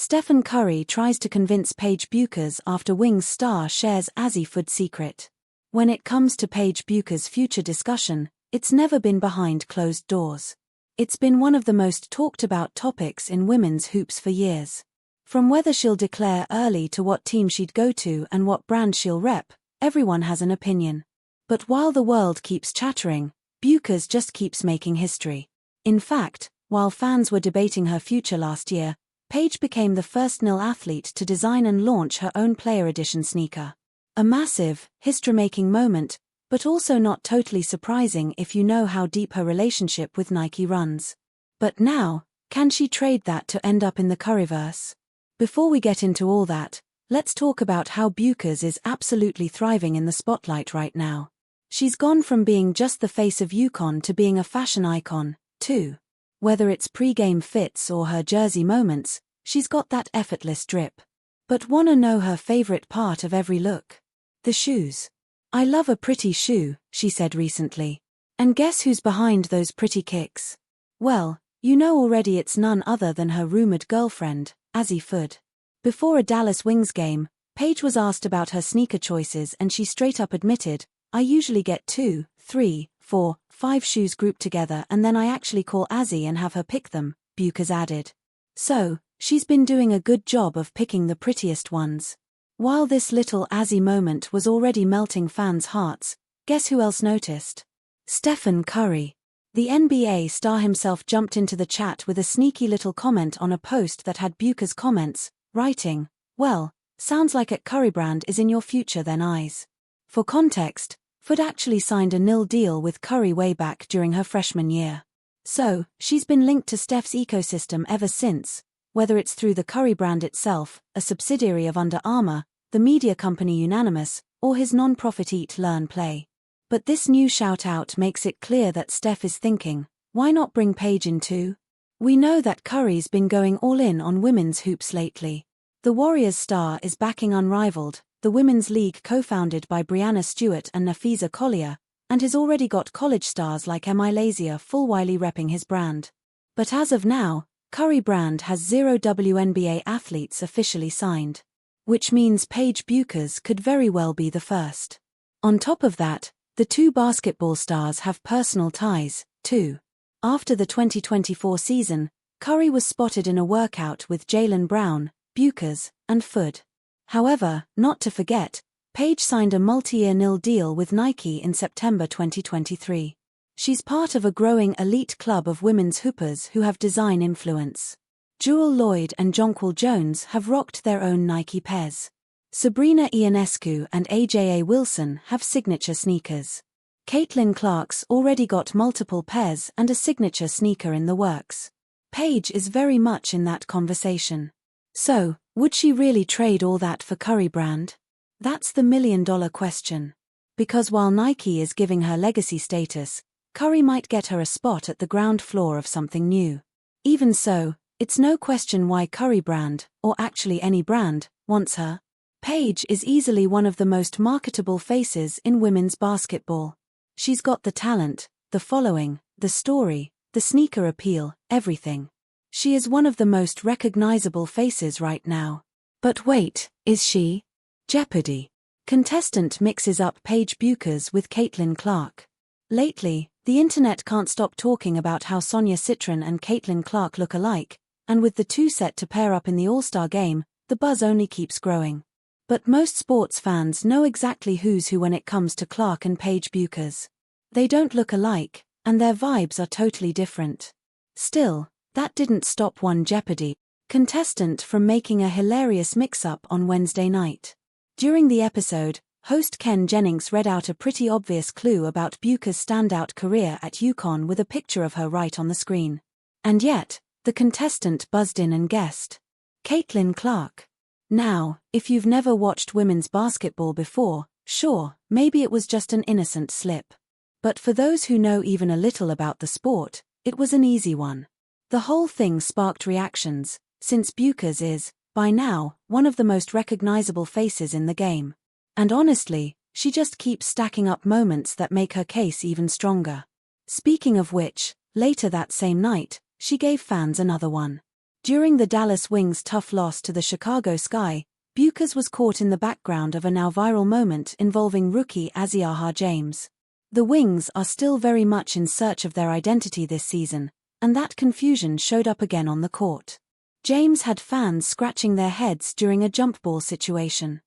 Stephen Curry tries to convince Paige Bueckers after Wings star shares Azzi Fudd secret. When it comes to Paige Bueckers' future discussion, it's never been behind closed doors. It's been one of the most talked about topics in women's hoops for years. From whether she'll declare early to what team she'd go to and what brand she'll rep, everyone has an opinion. But while the world keeps chattering, Bueckers just keeps making history. In fact, while fans were debating her future last year, Paige became the first nil athlete to design and launch her own player edition sneaker. A massive, history-making moment, but also not totally surprising if you know how deep her relationship with Nike runs. But now, can she trade that to end up in the Curryverse? Before we get into all that, let's talk about how Bueckers is absolutely thriving in the spotlight right now. She's gone from being just the face of UConn to being a fashion icon, too. Whether it's pre-game fits or her jersey moments, she's got that effortless drip. But wanna know her favorite part of every look? The shoes. "I love a pretty shoe," she said recently. And guess who's behind those pretty kicks? Well, you know already it's none other than her rumored girlfriend, Azzi Fudd. Before a Dallas Wings game, Paige was asked about her sneaker choices and she straight up admitted, "I usually get 2, 3, 4, 5 shoes grouped together and then I actually call Azzi and have her pick them," Bueckers added. So, she's been doing a good job of picking the prettiest ones. While this little Azzi moment was already melting fans' hearts, guess who else noticed? Stephen Curry. The NBA star himself jumped into the chat with a sneaky little comment on a post that had Bueckers' comments, writing, "Well, sounds like at Curry brand is in your future then eyes." For context, Fudd actually signed a nil deal with Curry way back during her freshman year. So, she's been linked to Steph's ecosystem ever since, whether it's through the Curry brand itself, a subsidiary of Under Armour, the media company Unanimous, or his non-profit Eat, Learn, Play. But this new shout-out makes it clear that Steph is thinking, why not bring Paige in too? We know that Curry's been going all in on women's hoops lately. The Warriors star is backing Unrivaled, the women's league co-founded by Brianna Stewart and Nafisa Collier, and has already got college stars like M.I. Lazier full-wily repping his brand. But as of now, Curry brand has 0 WNBA athletes officially signed. Which means Paige Bueckers could very well be the first. On top of that, the two basketball stars have personal ties, too. After the 2024 season, Curry was spotted in a workout with Jaylen Brown, Bueckers, and Fudd. However, not to forget, Paige signed a multi-year nil deal with Nike in September 2023. She's part of a growing elite club of women's hoopers who have design influence. Jewel Lloyd and Jonquil Jones have rocked their own Nike pairs. Sabrina Ionescu and AJA Wilson have signature sneakers. Caitlin Clark's already got multiple pairs and a signature sneaker in the works. Paige is very much in that conversation. So, would she really trade all that for Curry brand? That's the million-dollar question. Because while Nike is giving her legacy status, Curry might get her a spot at the ground floor of something new. Even so, it's no question why Curry brand, or actually any brand, wants her. Paige is easily one of the most marketable faces in women's basketball. She's got the talent, the following, the story, the sneaker appeal, everything. She is one of the most recognizable faces right now. But wait, is she? Jeopardy! Contestant mixes up Paige Bueckers with Caitlin Clark. Lately, the internet can't stop talking about how Sonia Citron and Caitlin Clark look alike, and with the two set to pair up in the All-Star game, the buzz only keeps growing. But most sports fans know exactly who's who when it comes to Clark and Paige Bueckers. They don't look alike, and their vibes are totally different. Still, that didn't stop one Jeopardy! Contestant from making a hilarious mix-up on Wednesday night. During the episode, host Ken Jennings read out a pretty obvious clue about Bueckers' standout career at UConn with a picture of her right on the screen. And yet, the contestant buzzed in and guessed. Caitlin Clark. Now, if you've never watched women's basketball before, sure, maybe it was just an innocent slip. But for those who know even a little about the sport, it was an easy one. The whole thing sparked reactions, since Bueckers is, by now, one of the most recognizable faces in the game. And honestly, she just keeps stacking up moments that make her case even stronger. Speaking of which, later that same night, she gave fans another one. During the Dallas Wings' tough loss to the Chicago Sky, Bueckers was caught in the background of a now viral moment involving rookie Azzi James. The Wings are still very much in search of their identity this season, and that confusion showed up again on the court. James had fans scratching their heads during a jump ball situation.